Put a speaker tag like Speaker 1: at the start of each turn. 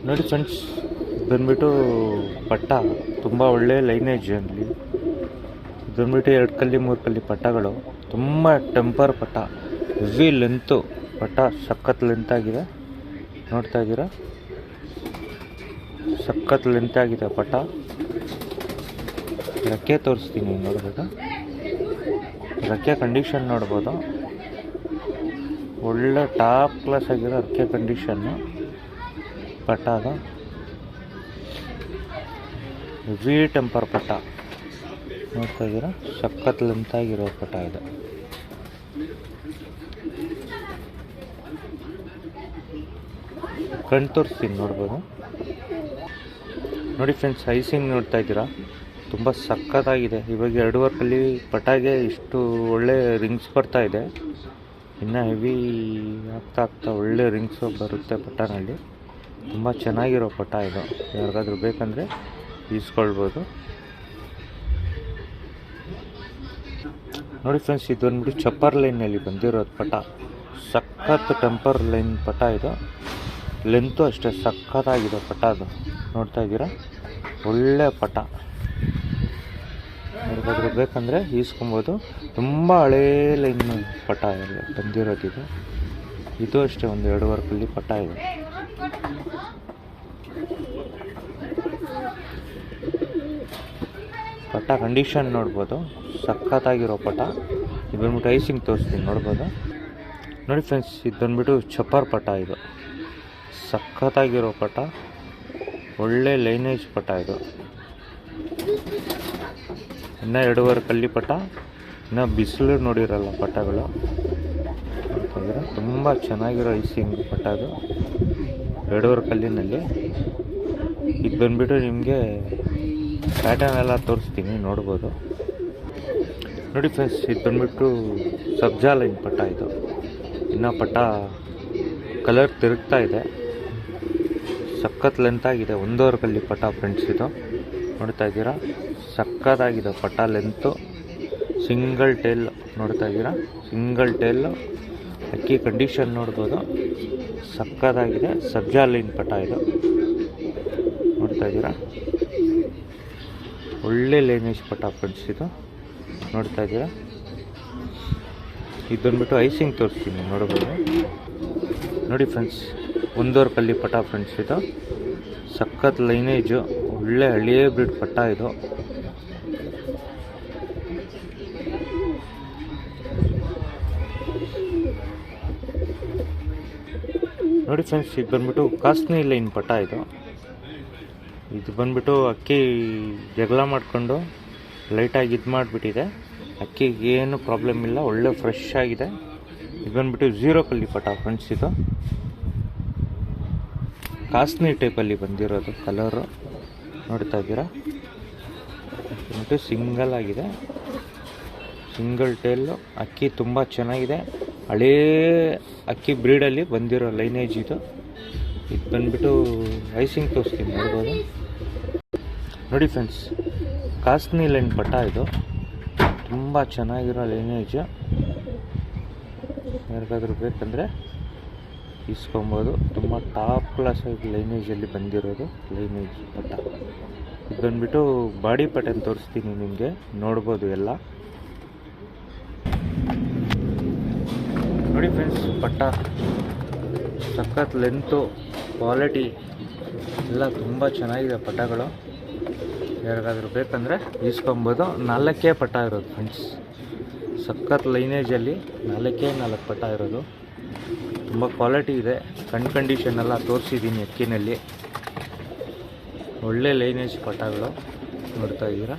Speaker 1: ನೋಡಿ ಫ್ರೆಂಡ್ಸ್, ಬಂದ್ಬಿಟ್ಟು ಪಟ್ಟ ತುಂಬ ಒಳ್ಳೆ ಲೈನೇಜ್ ಅಲ್ಲಿ ಬಂದ್ಬಿಟ್ಟು 2 ಕಲ್ಲಿ 3 ಕಲ್ಲಿ ಪಟ್ಟಗಳು, ತುಂಬ ಟೆಂಪರ್ ಪಟ್ಟ, ಹೆವಿ ಲೆಂತು ಪಟ್ಟ, ಸಖತ್ ಲೆಂತ್ ಆಗಿದೆ. ನೋಡ್ತಾ ಇದ್ದೀರಾ, ಸಖತ್ ಲೆಂತ್ ಆಗಿದೆ ಪಟ್ಟ. ರೆಕ್ಕೆ ತೋರಿಸ್ತೀನಿ, ನೋಡ್ಬೋದು ರೆಕ್ಕೆ ಕಂಡೀಷನ್ ನೋಡ್ಬೋದು. ಒಳ್ಳೆ ಟಾಪ್ ಕ್ಲಾಸ್ ಆಗಿರೋ ರೆಕ್ಕೆ ಕಂಡೀಷನ್ನು ಪಟ್ಟ. ಅದು ಹೆವಿ ಟೆಂಪರ್ ಪಟ್ಟ, ನೋಡ್ತಾ ಇದ್ದೀರಾ, ಸಖತ್ ಲೆಂತ್ ಆಗಿರೋ ಪಟ್ಟ ಇದೆ. ಕಣ್ ತೋರಿಸ್ತೀನಿ, ನೋಡ್ಬೋದು. ನೋಡಿ ಫ್ರೆಂಡ್ಸ್, ಐಸಿಂಗ್ ನೋಡ್ತಾ ಇದ್ದೀರಾ, ತುಂಬ ಸಖತ್ತಾಗಿದೆ. ಇವಾಗ 2.5 ಕಲ್ಲಿ ಪಟಾಗೆ ಇಷ್ಟು ಒಳ್ಳೆ ರಿಂಗ್ಸ್ ಬರ್ತಾ ಇದೆ. ಇನ್ನು ಹೆವಿ ಆಗ್ತಾ ಒಳ್ಳೆ ರಿಂಗ್ಸು ಬರುತ್ತೆ ಪಟ್ಟನಲ್ಲಿ. ತುಂಬ ಚೆನ್ನಾಗಿರೋ ಪಟ್ಟ ಇದು. ಯಾರಿಗಾದ್ರೂ ಬೇಕಂದರೆ ಈಸ್ಕೊಳ್ಬೋದು. ನೋಡಿ ಫ್ರೆಂಡ್ಸ್, ಇದು ಬಂದ್ಬಿಟ್ಟು ಚಪ್ಪರ್ ಲೈನಲ್ಲಿ ಬಂದಿರೋದು ಪಟ್ಟ. ಸಖತ್ ಟೆಂಪರ್ ಲೈನ್ ಪಟ್ಟ ಇದು. ಲೆಂತು ಅಷ್ಟೇ ಸಖತ್ತಾಗಿದೆ ಪಟ್ಟ ಅದು. ನೋಡ್ತಾ ಇದ್ದೀರಾ, ಒಳ್ಳೆ ಪಟ್ಟ. ಯಾರಿಗಾದ್ರೂ ಬೇಕಂದರೆ ಈಸ್ಕೊಬೋದು. ತುಂಬ ಹಳೇ ಲೈನ್ ಪಟ್ಟ ಬಂದಿರೋದು ಇದು ಅಷ್ಟೇ. ಒಂದು 2.5 ಕಲ್ಲಿ ಪಟ್ಟ ಇದೆ. ಪಟ್ಟ ಕಂಡೀಷನ್ ನೋಡ್ಬೋದು, ಸಖತ್ತಾಗಿರೋ ಪಟ್ಟ. ಇದು ಬಂದ್ಬಿಟ್ಟು ಐಸಿಂಗ್ ತೋರಿಸ್ತೀನಿ, ನೋಡ್ಬೋದು. ನೋಡಿ ಫ್ರೆಂಡ್ಸ್, ಇದು ಬಂದ್ಬಿಟ್ಟು ಚಪ್ಪರ್ ಪಟ್ಟ. ಇದು ಸಖತ್ತಾಗಿರೋ ಪಟ್ಟ, ಒಳ್ಳೆ ಲೈನೇಜ್ ಪಟ್ಟ ಇದು. ಇನ್ನು 2.5 ಕಲ್ಲಿ ಪಟ್ಟ. ಇನ್ನು ಬಿಸಿಲು ನೋಡಿರಲ್ಲ ಪಟ್ಟಗಳು. ನೋಡ್ತಿದ್ದೀರಾ, ತುಂಬ ಚೆನ್ನಾಗಿರೋ ಐಸಿಂಗ್ ಪಟ್ಟ ಅದು, 2.5 ಕಲ್ಲಿನಲ್ಲಿ. ಇದು ಬಂದ್ಬಿಟ್ಟು ನಿಮಗೆ ಪ್ಯಾಟರ್ನ್ ಎಲ್ಲ ತೋರಿಸ್ತೀನಿ, ನೋಡ್ಬೋದು. ನೋಡಿ ಫ್ರೆಂಡ್ಸ್, ಇದು ಬಂದ್ಬಿಟ್ಟು ಸಬ್ಜಾ ಲೈನ್ ಪಟ್ಟ ಇದು. ಇನ್ನು ಪಟ್ಟ ಕಲರ್ ತಿರುಗ್ತಾ ಇದೆ, ಸಖತ್ ಲೆಂತ್ ಆಗಿದೆ. 1.5 ಕಲ್ಲಿ ಪಟ್ಟ ಫ್ರೆಂಡ್ಸ್ ಇದು. ನೋಡ್ತಾ ಇದ್ದೀರಾ, ಸಖತ್ತಾಗಿದೆ ಪಟ್ಟ ಲೆಂತು. ಸಿಂಗಲ್ ಟೇಲ್ ನೋಡ್ತಾ ಇದ್ದೀರಾ, ಸಿಂಗಲ್ ಟೇಲು. ಅಕ್ಕಿ ಕಂಡೀಷನ್ ನೋಡ್ಬೋದು, ಸಖತ್ತಾಗಿದೆ. ಸಬ್ಜಾ ಲೈನ್ ಪಟ್ಟ ಇದು. ನೋಡ್ತಾ ಇದ್ದೀರಾ, ಒಳ್ಳೆ ಲೈನೇಜ್ ಪಟ್ಟ ಫ್ರೆಂಡ್ಸ್ ಇದು. ನೋಡ್ತಾ ಇದ್ದೀರಾ, ಇದು ಬಂದ್ಬಿಟ್ಟು ಐಸಿಂಗ್ ತೋರಿಸ್ತೀನಿ, ನೋಡ್ಬೋದು. ನೋಡಿ ಫ್ರೆಂಡ್ಸ್, 1.5 ಕಲ್ಲಿ ಪಟ್ಟ ಫ್ರೆಂಡ್ಸ್ ಇದು. ಸಖತ್ ಲೈನೇಜು, ಒಳ್ಳೆ ಹಳೆಯ ಬ್ರೀಡ್ ಪಟ್ಟ ಇದು. ನೋಡಿ ಫ್ರೆಂಡ್ಸ್, ಇದು ಬಂದ್ಬಿಟ್ಟು ಕಾಸ್ಟ್ನಿ ಲೈನ್ ಪಟ್ಟ ಇದು. ಇದು ಬಂದ್ಬಿಟ್ಟು ಅಕ್ಕಿ ಜಗಳ ಮಾಡಿಕೊಂಡು ಲೈಟಾಗಿ ಇದು ಮಾಡಿಬಿಟ್ಟಿದೆ. ಅಕ್ಕಿಗೆ ಏನು ಪ್ರಾಬ್ಲಮ್ ಇಲ್ಲ, ಒಳ್ಳೆ ಫ್ರೆಶ್ ಆಗಿದೆ. ಇದು ಬಂದ್ಬಿಟ್ಟು 0 ಕಲ್ಲಿ ಪಟ್ಟ ಫ್ರೆಂಡ್ಸ್ ಇದು. ಕಾಸ್ಟ್ನಿ ಟೈಪಲ್ಲಿ ಬಂದಿರೋದು ಕಲರು. ನೋಡ್ತಾ ಇದ್ದೀರಾ, ಬಂದ್ಬಿಟ್ಟು ಸಿಂಗಲ್ ಆಗಿದೆ, ಸಿಂಗಲ್ ಟೇಲು. ಅಕ್ಕಿ ತುಂಬ ಚೆನ್ನಾಗಿದೆ, ಹಳೇ ಅಕ್ಕಿ ಬ್ರೀಡಲ್ಲಿ ಬಂದಿರೋ ಲೈನೇಜ್ ಇದು. ಇದು ಬಂದ್ಬಿಟ್ಟು ಐಸಿಂಗ್ ತೋರಿಸ್ತೀನಿ, ನೋಡ್ಬೋದು. ನೋಡಿ ಫ್ರೆಂಡ್ಸ್, ಕಾಸ್ಟ್ನಿ ಲೈನ್ ಪಟ್ಟ ಇದು. ತುಂಬ ಚೆನ್ನಾಗಿರೋ ಲೈನೇಜು. ಯಾರಿಗಾದ್ರೂ ಬೇಕಂದರೆ ಇಸ್ಕೊಬೋದು. ತುಂಬ ಟಾಪ್ ಕ್ಲಾಸ್ ಆಗಿ ಲೈನೇಜಲ್ಲಿ ಬಂದಿರೋದು ಲೈನೇಜ್ ಪಟ್ಟ. ಇದು ಬಂದ್ಬಿಟ್ಟು ಬಾಡಿ ಪ್ಯಾಟರ್ನ್ ತೋರಿಸ್ತೀನಿ ನಿಮಗೆ, ನೋಡ್ಬೋದು ಎಲ್ಲ. ನೋಡಿ ಫ್ರೆಂಡ್ಸ್, ಪಟ್ಟ ಸಖತ್ ಲೆಂತು, ಕ್ವಾಲಿಟಿ ಎಲ್ಲ ತುಂಬ ಚೆನ್ನಾಗಿದೆ ಪಟ್ಟಗಳು. ಯಾರಿಗಾದ್ರೂ ಬೇಕಂದರೆ ಈಸ್ಕೊಬೋದು. 4 ಪಟ್ಟ ಇರೋದು ಫ್ರೆಂಡ್ಸ್. ಸಖತ್ ಲೈನೇಜಲ್ಲಿ 4 ಪಟ್ಟ ಇರೋದು. ತುಂಬ ಕ್ವಾಲಿಟಿ ಇದೆ. ಕಂಡೀಷನ್ ಎಲ್ಲ ತೋರಿಸಿದ್ದೀನಿ ಅಕ್ಕಿನಲ್ಲಿ. ಒಳ್ಳೆ ಲೈನೇಜ್ ಪಟ್ಟಗಳು. ನೋಡ್ತಾ ಇದ್ದೀರಾ,